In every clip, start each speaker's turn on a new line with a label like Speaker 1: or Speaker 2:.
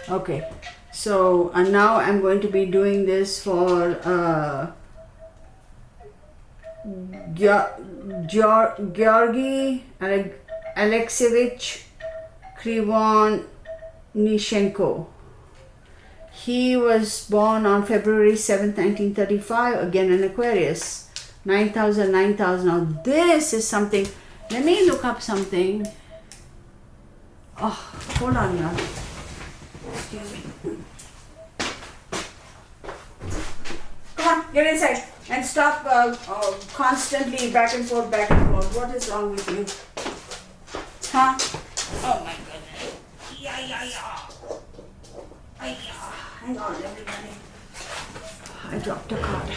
Speaker 1: Okay, so now I'm going to be doing this for Georgy Alexeyevik Krivonishenko. He was born on February 7th, 1935, again an Aquarius. 9,000. Now this is something. Let me look up something. Oh, hold on now. Excuse me. Come on, get inside and stop constantly back and forth. What is wrong with you? Huh? Oh my goodness. Yeah. Hang on, everybody. I dropped a card.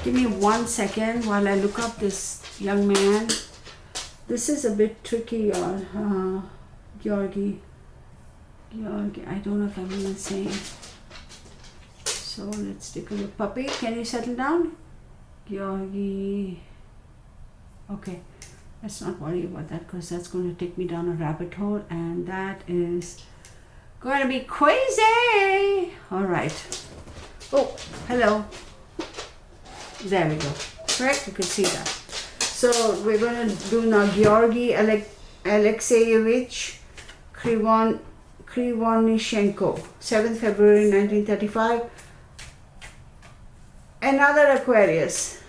Speaker 1: Give me 1 second while I look up this young man. This is a bit tricky, y'all. Georgy, I don't know if I'm even saying. So let's take a look. Puppy, can you settle down? Georgy. Okay, let's not worry about that because that's going to take me down a rabbit hole and that is going to be crazy. All right. Oh, hello. There we go. Correct? You can see that. So we're going to do now Georgy Alexeyevik Krivonishenko, 7th February 1935. Another Aquarius.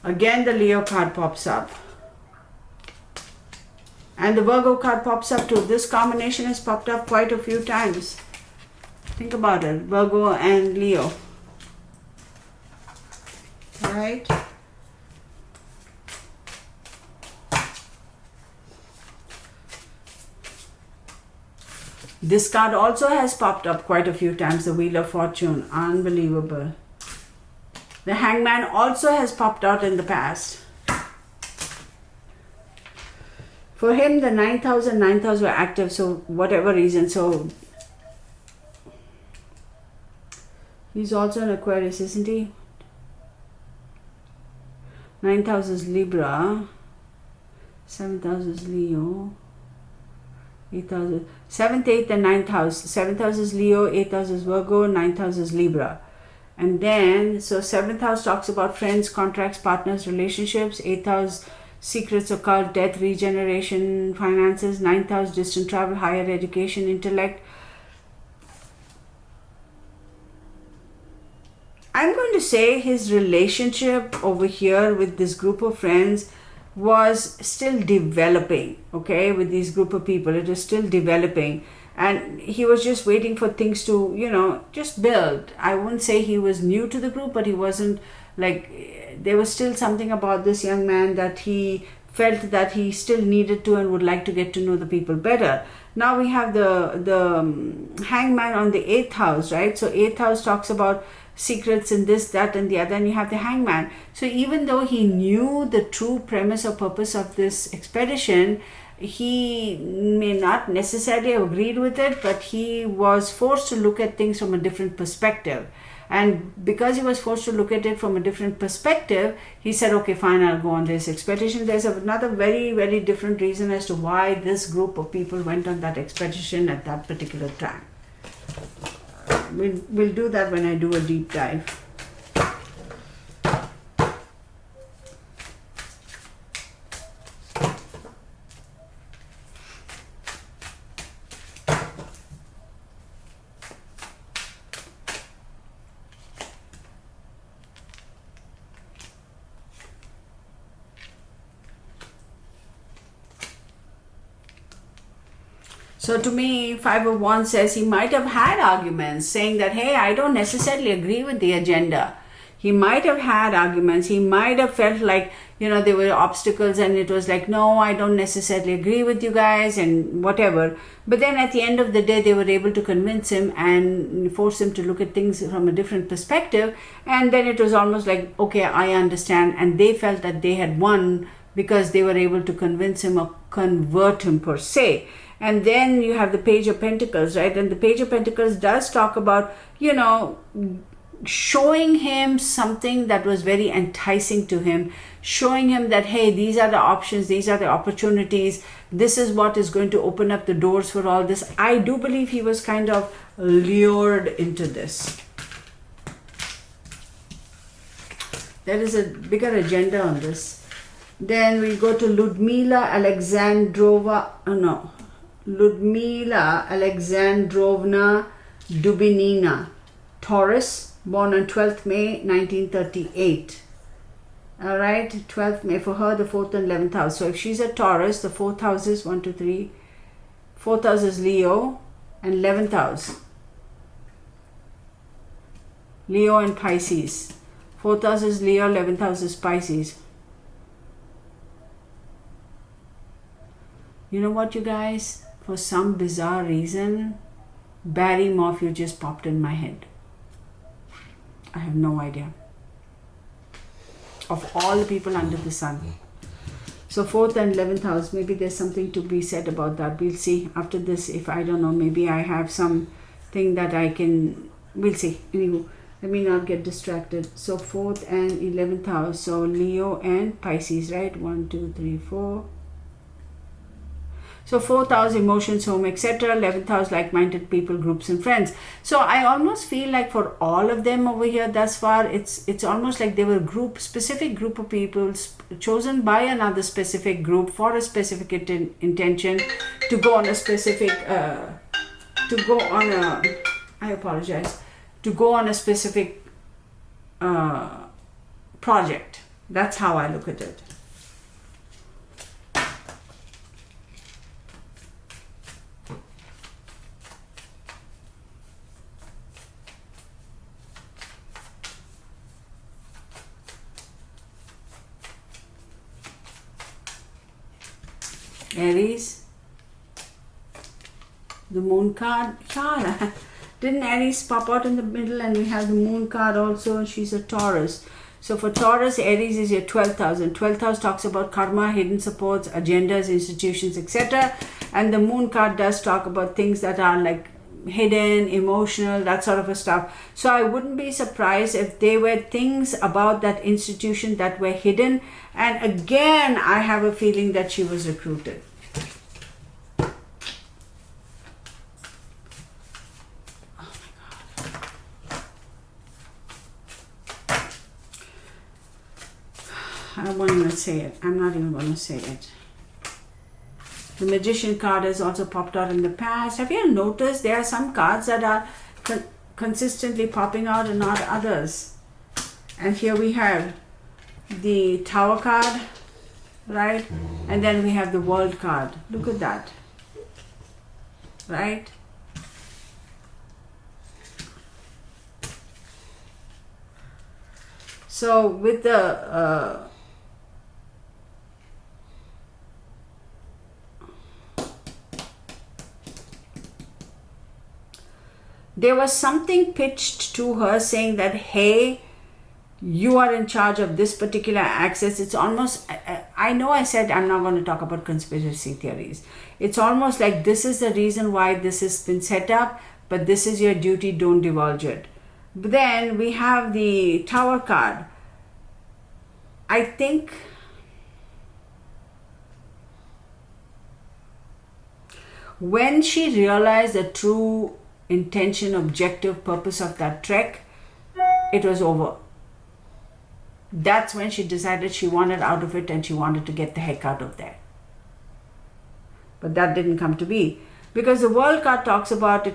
Speaker 1: Again, the Leo card pops up. And the Virgo card pops up too. This combination has popped up quite a few times. Think about it. Virgo and Leo. Right? This card also has popped up quite a few times. The Wheel of Fortune. Unbelievable. The Hangman also has popped out in the past. For him, the 9,000 were active, so whatever reason. So he's also an Aquarius, isn't he? 9,000 is Libra, 7,000 is Leo, 8,000, 7th, 8th and 9th house. 7,000 is Leo, 8,000 is Virgo, 9,000 is Libra. And then, so 7th house talks about friends, contracts, partners, relationships. 8th house, secrets, occult, death, regeneration, finances. 9th house, distant travel, higher education, intellect. I'm going to say his relationship over here with this group of friends was still developing, okay, with this group of people. It was still developing. And he was just waiting for things to, just build. I wouldn't say he was new to the group, but he wasn't there was still something about this young man that he felt that he still needed to and would like to get to know the people better. Now we have the Hangman on the 8th house, right? So 8th house talks about secrets and this, that and the other, and you have the Hangman. So even though he knew the true premise or purpose of this expedition, he may not necessarily have agreed with it, but he was forced to look at things from a different perspective. And because he was forced to look at it from a different perspective, he said, okay, fine, I'll go on this expedition. There's another very, very different reason as to why this group of people went on that expedition at that particular time. We'll do that when I do a deep dive. So to me, 5 of Wands says he might have had arguments saying that, hey, I don't necessarily agree with the agenda. He might have had arguments. He might have felt like, there were obstacles and it was like, no, I don't necessarily agree with you guys and whatever. But then at the end of the day, they were able to convince him and force him to look at things from a different perspective. And then it was almost like, okay, I understand. And they felt that they had won because they were able to convince him or convert him per se. And then you have the Page of Pentacles, right? And the Page of Pentacles does talk about, showing him something that was very enticing to him, showing him that, hey, these are the options, these are the opportunities, this is what is going to open up the doors for all this. I do believe he was kind of lured into this. There is a bigger agenda on this. Then we go to Ludmila Alexandrovna Dubinina, Taurus, born on 12th May 1938. All right, 12th May for her, the 4th and 11th house. So if she's a Taurus, the 4th house is 1, 2, 3. 4th house is Leo and 11th house, Leo and Pisces. 4th house is Leo, 11th house is Pisces. You know what, you guys? For some bizarre reason, Barry Morphew just popped in my head. I have no idea. Of all the people under the sun. So 4th and 11th house, maybe there's something to be said about that. We'll see after this. If I don't know, maybe I have something that I can, we'll see. Anyway, let me not get distracted. So 4th and 11th house, so Leo and Pisces, right? 1, 2, 3, 4. So 4th house, emotions, home, etc. 11th house, like-minded people, groups and friends. So I almost feel like for all of them over here thus far, it's almost like they were specific group of people chosen by another specific group for a specific intention to go on a specific, to go on a specific project. That's how I look at it. Aries, the moon card. Yeah, didn't Aries pop out in the middle? And we have the moon card also, and she's a Taurus. So for Taurus, Aries is your 12th house, and 12th house talks about karma, hidden supports, agendas, institutions, etc. And the moon card does talk about things that are like hidden, emotional, that sort of a stuff. So I wouldn't be surprised if there were things about that institution that were hidden. And again, I have a feeling that she was recruited. Oh my God. I won't even say it. I'm not even going to say it. The Magician card has also popped out in the past. Have you noticed there are some cards that are consistently popping out and not others? And here we have the Tower card, right? And then we have the World card. Look at that, right? So with the there was something pitched to her saying that, hey, you are in charge of this particular access. It's almost, I know I said I'm not going to talk about conspiracy theories. It's almost like this is the reason why this has been set up, but this is your duty, don't divulge it. But then we have the Tower card. I think when she realized the true intention, objective, purpose of that trek, it was over. That's when she decided she wanted out of it and she wanted to get the heck out of there. But that didn't come to be, because the World card talks about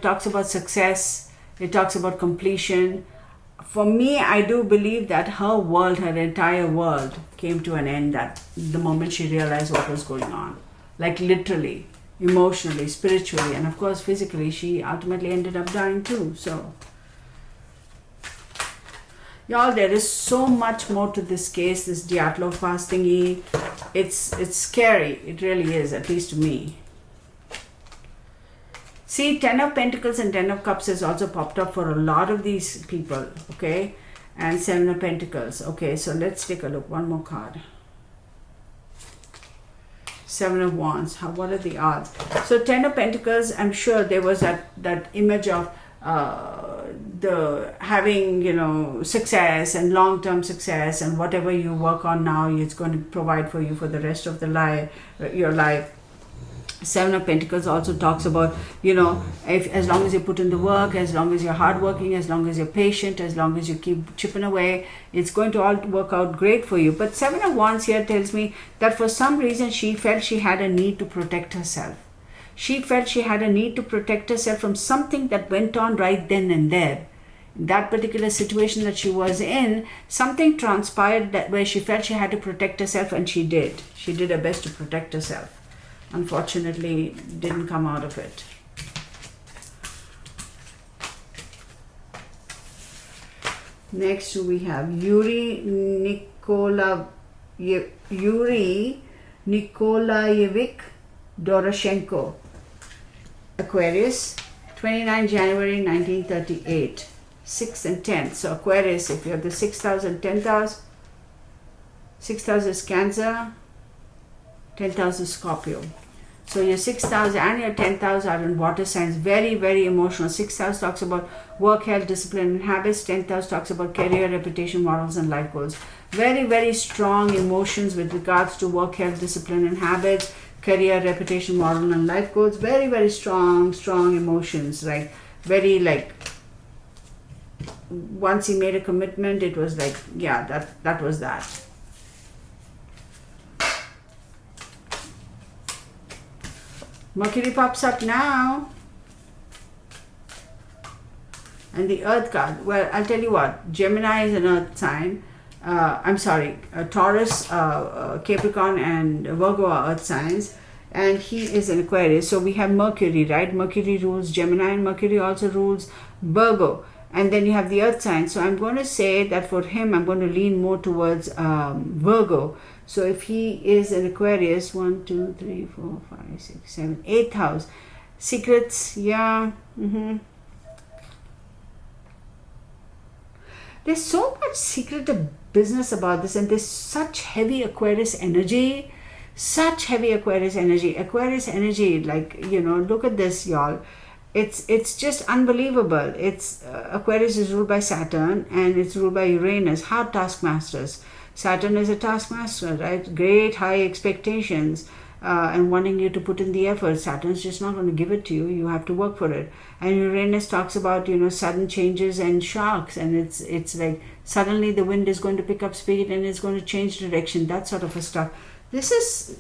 Speaker 1: success, it talks about completion. For me, I do believe that her world, her entire world came to an end that the moment she realized what was going on. Like literally, emotionally, spiritually, and of course physically. She ultimately ended up dying too. So y'all, there is so much more to this case, this Dyatlov fast thingy. It's scary. It really is, at least to me. See, 10 of Pentacles and 10 of Cups has also popped up for a lot of these people, okay? And 7 of Pentacles. Okay, so let's take a look. One more card. 7 of Wands. What are the odds? So 10 of Pentacles, I'm sure there was that image of the having, you know, success and long-term success, and whatever you work on now, it's going to provide for you for the rest of the life, your life. Seven of Pentacles also talks about, you know, if as long as you put in the work, as long as you're hardworking, as long as you're patient, as long as you keep chipping away, it's going to all work out great for you. But Seven of Wands here tells me that for some reason she felt she had a need to protect herself. She felt she had a need to protect herself from something that went on right then and there. In that particular situation that she was in, something transpired that where she felt she had to protect herself, and she did. She did her best to protect herself. Unfortunately, didn't come out of it. Next we have Yuri Nikolaevik Doroshenko, Aquarius, 29 January 1938, 6th and 10th. So Aquarius, if you have the 6th house and 10th house, 6th house is Cancer, 10th house is Scorpio. So your 6th house and your 10th house are in water signs, very, very emotional. 6th house talks about work, health, discipline, and habits. 10th house talks about career, reputation, morals, and life goals. Very, very strong emotions with regards to work, health, discipline, and habits, career, reputation, moral, and life goals. Very, very strong emotions. Like, very like, once he made a commitment, it was like, yeah, that was that. Mercury pops up now. And the Earth card. Well, I'll tell you what. Gemini is an Earth sign. Taurus, Capricorn, and Virgo are Earth signs. And he is an Aquarius. So we have Mercury, right? Mercury rules Gemini, and Mercury also rules Virgo. And then you have the Earth sign. So I'm going to say that for him, I'm going to lean more towards Virgo. So if he is an Aquarius, 1, 2, 3, 4, 5, 6, 7, 8th house. Secrets, yeah. There's so much secretive business about this, and there's such heavy Aquarius energy. Such heavy Aquarius energy. Aquarius energy, like, you know, look at this, y'all. It's just unbelievable. It's Aquarius is ruled by Saturn, and it's ruled by Uranus, hard taskmasters. Saturn is a taskmaster, right? Great high expectations and wanting you to put in the effort. Saturn's just not going to give it to you. You have to work for it. And Uranus talks about, you know, sudden changes and shocks. And it's like suddenly the wind is going to pick up speed and it's going to change direction. That sort of a stuff. This is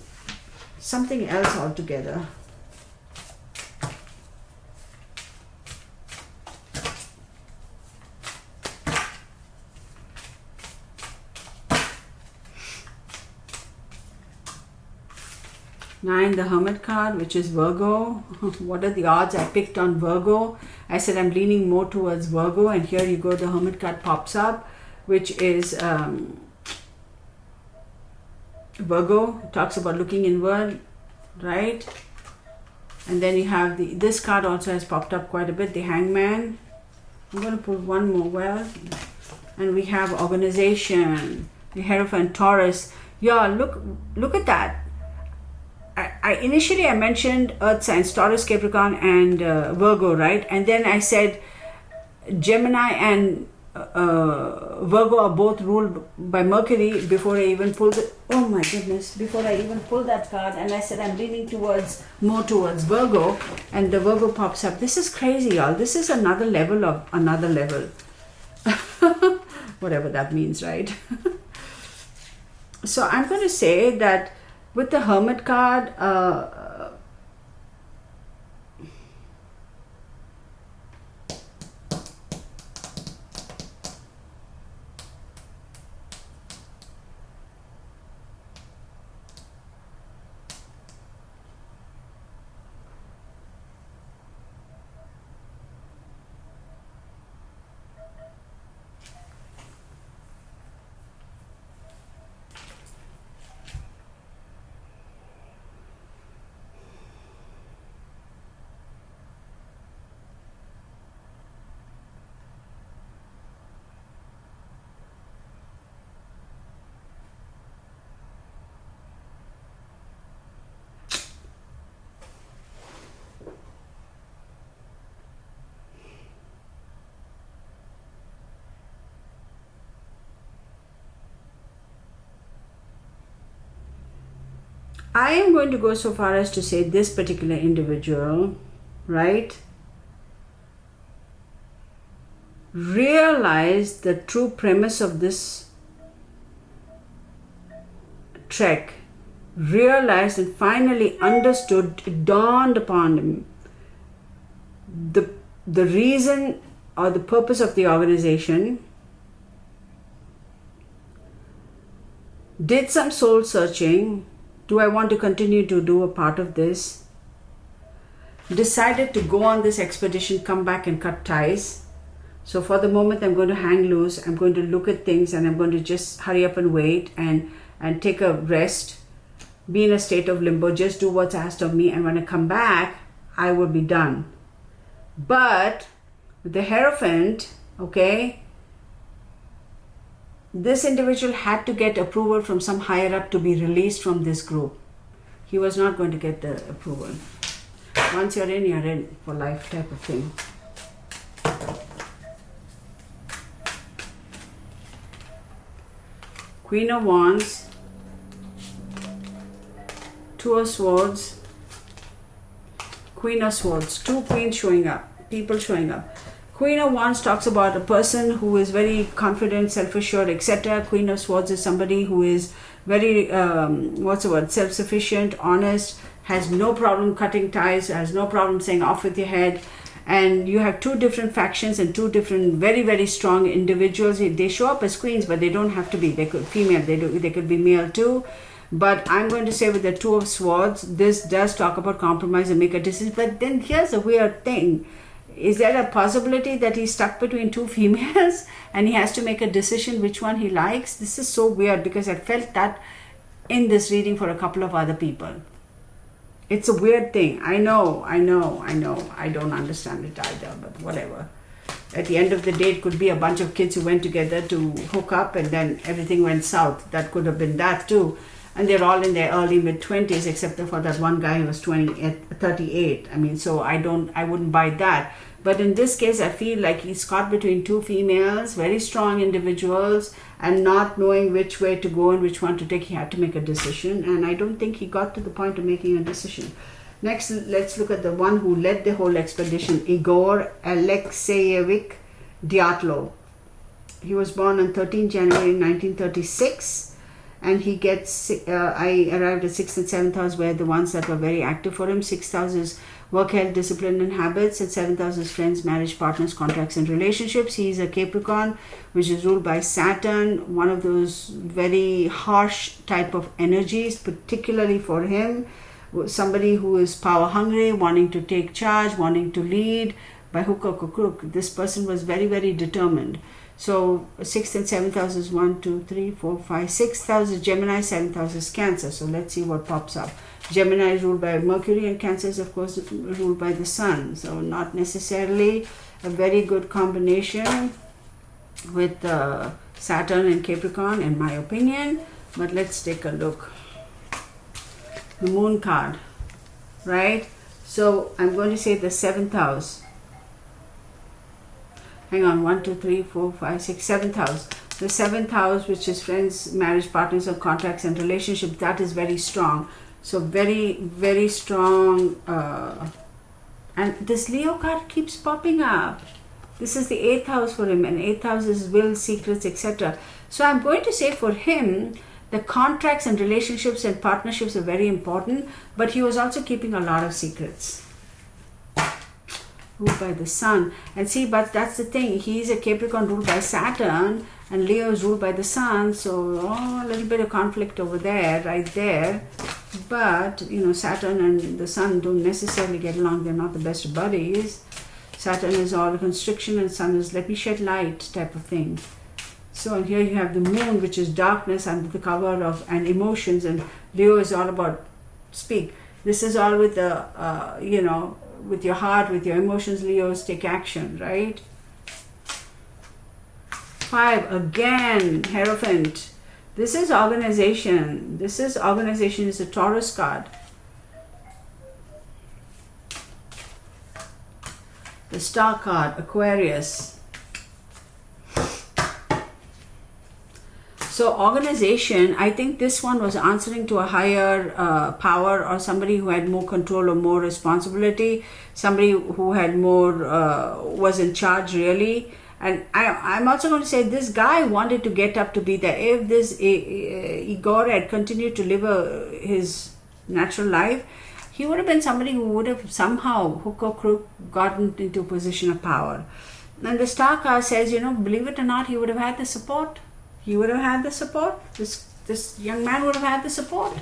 Speaker 1: something else altogether. Nine, the Hermit card, which is Virgo. What are the odds? I picked on Virgo. I said I'm leaning more towards Virgo, and here you go, the Hermit card pops up, which is Virgo. It talks about looking inward, right? And then you have this card also has popped up quite a bit, the Hangman. I'm going to pull one more, well, and we have organization, the Hierophant, Taurus. Yeah, look at that. Initially I mentioned Earth signs, Taurus, Capricorn, and Virgo, right? And then I said Gemini and Virgo are both ruled by Mercury before I even pulled it. Oh my goodness, before I even pulled that card. And I said I'm leaning more towards Virgo, and the Virgo pops up. This is crazy, y'all. This is another level of another level. Whatever that means, right? So I'm going to say that with the Hermit card, I am going to go so far as to say this particular individual, right, realized the true premise of this trek, realized and finally understood, it dawned upon him the reason or the purpose of the organization, did some soul searching. Do I want to continue to do a part of this? Decided to go on this expedition, come back and cut ties. So for the moment, I'm going to hang loose. I'm going to look at things and I'm going to just hurry up and wait and take a rest, be in a state of limbo, just do what's asked of me. And when I come back, I will be done. But with the Hierophant, okay, this individual had to get approval from some higher up to be released from this group. He was not going to get the approval. Once you're in for life type of thing. Queen of Wands, Two of Swords, Queen of Swords, two queens showing up, people showing up. Queen of Wands talks about a person who is very confident, self-assured, etc. Queen of Swords is somebody who is very, self-sufficient, honest, has no problem cutting ties, has no problem saying off with your head. And you have two different factions and two different very, very strong individuals. They show up as queens, but they don't have to be. They could female, they could be male too. But I'm going to say with the Two of Swords, this does talk about compromise and make a decision. But then here's a weird thing. Is there a possibility that he's stuck between two females and he has to make a decision which one he likes? This is so weird because I felt that in this reading for a couple of other people. It's a weird thing. I know. I don't understand it either, but whatever. At the end of the day, it could be a bunch of kids who went together to hook up and then everything went south. That could have been that too. And they're all in their early mid-20s, except for that one guy who was 38. I mean, so I wouldn't buy that. But in this case, I feel like he's caught between two females, very strong individuals, and not knowing which way to go and which one to take. He had to make a decision, and I don't think he got to the point of making a decision. Next, let's look at the one who led the whole expedition, Igor Alexeyevik Dyatlov. He was born on 13 January 1936. And he gets, I arrived at 6th and 7th house were the ones that were very active for him. 6th house is work, health, discipline and habits. And 7th house is friends, marriage, partners, contracts and relationships. He's a Capricorn, which is ruled by Saturn. One of those very harsh type of energies, particularly for him. Somebody who is power hungry, wanting to take charge, wanting to lead by hook or crook. This person was very, very determined. So 6th and 7th house is 1, 2, 3, 4, 5. 6th house is Gemini, 7th house is Cancer. So let's see what pops up. Gemini is ruled by Mercury and Cancer is of course ruled by the Sun. So not necessarily a very good combination with Saturn and Capricorn in my opinion. But let's take a look. The Moon card, right? So I'm going to say the 7th house. Hang on, 1, 2, 3, 4, 5, 6, 7th house. The 7th house, which is friends, marriage, partners, or contracts and relationships, that is very strong. So very, very strong. And this Leo card keeps popping up. This is the 8th house for him, and 8th house is will, secrets, etc. So I'm going to say for him, the contracts and relationships and partnerships are very important, but he was also keeping a lot of secrets. Ruled by the Sun. And see, but that's the thing. He's a Capricorn ruled by Saturn and Leo is ruled by the Sun. So a little bit of conflict over there, right there. But, you know, Saturn and the Sun don't necessarily get along. They're not the best buddies. Saturn is all constriction and Sun is let me shed light type of thing. So and here you have the Moon, which is darkness under the cover of and emotions, and Leo is all about speak. This is all with the, with your heart, with your emotions, Leos, take action, right? 5, again, Hierophant. This is organization. This is organization, is a Taurus card. The Star card, Aquarius. So organization, I think this one was answering to a higher power, or somebody who had more control or more responsibility, somebody who had more, was in charge really. And I'm also going to say this guy wanted to get up to be there. If this Igor had continued to live his natural life, he would have been somebody who would have somehow, hook or crook, gotten into a position of power. And the star card says, you know, believe it or not, he would have had the support. He would have had the support. This young man would have had the support.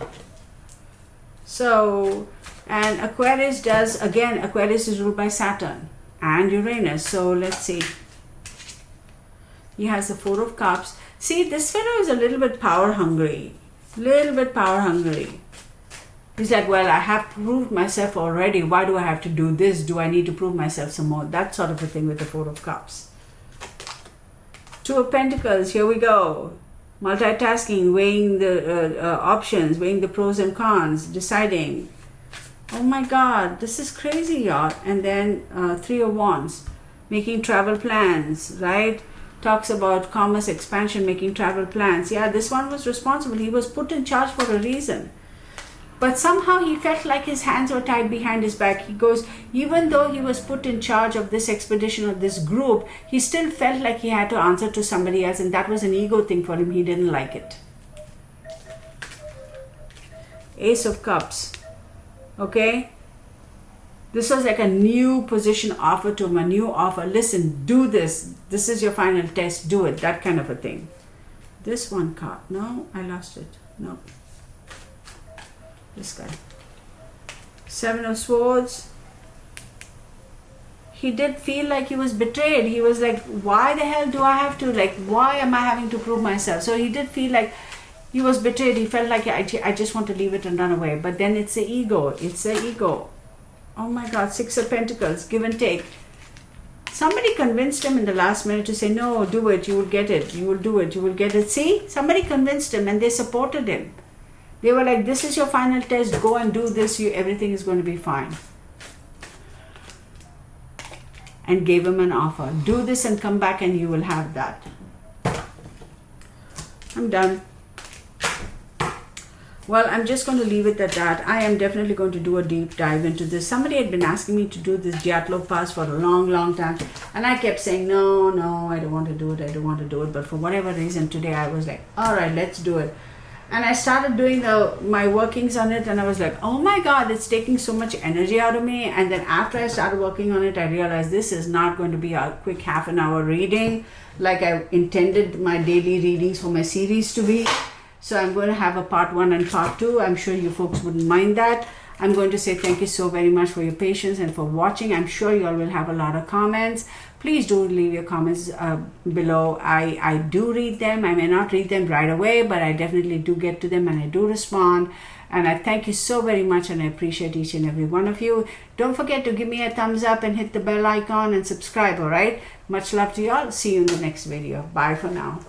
Speaker 1: So, and Aquarius does, again, Aquarius is ruled by Saturn and Uranus. So let's see. He has the Four of Cups. See, this fellow is a little bit power hungry. Little bit power hungry. He's like, well, I have proved myself already. Why do I have to do this? Do I need to prove myself some more? That sort of a thing with the Four of Cups. Two of Pentacles, here we go. Multitasking, weighing the options, weighing the pros and cons, deciding. Oh my God, this is crazy, y'all. And then Three of Wands, making travel plans, right? Talks about commerce expansion, making travel plans. Yeah, this one was responsible. He was put in charge for a reason. But somehow he felt like his hands were tied behind his back. He goes, even though he was put in charge of this expedition, of this group, he still felt like he had to answer to somebody else, and that was an ego thing for him. He didn't like it. Ace of Cups. Okay? This was like a new position offered to him, a new offer. Listen, do this. This is your final test. Do it. That kind of a thing. This one card. No, I lost it. No. This guy. Seven of Swords. He did feel like he was betrayed. He was like, why the hell do I have to, like, why am I having to prove myself? So he did feel like he was betrayed. He felt like, I just want to leave it and run away. But then it's the ego. It's the ego. Oh my God, Six of Pentacles, give and take. Somebody convinced him in the last minute to say, no, do it, you will get it, you will do it, you will get it. See, somebody convinced him and they supported him. They were like, this is your final test, go and do this, everything is going to be fine. And gave him an offer. Do this and come back and you will have that. I'm done. Well, I'm just going to leave it at that. I am definitely going to do a deep dive into this. Somebody had been asking me to do this Dyatlov pass for a long, long time. And I kept saying, no, I don't want to do it. I don't want to do it. But for whatever reason, today I was like, all right, let's do it. And I started doing my workings on it. And I was like, oh my God, it's taking so much energy out of me. And then after I started working on it, I realized this is not going to be a quick half an hour reading like I intended my daily readings for my series to be. So I'm going to have a part 1 and part 2. I'm sure you folks wouldn't mind that. I'm going to say thank you so very much for your patience and for watching. I'm sure you all will have a lot of comments. Please do leave your comments below. I do read them. I may not read them right away, but I definitely do get to them and I do respond. And I thank you so very much and I appreciate each and every one of you. Don't forget to give me a thumbs up and hit the bell icon and subscribe, all right? Much love to you all. See you in the next video. Bye for now.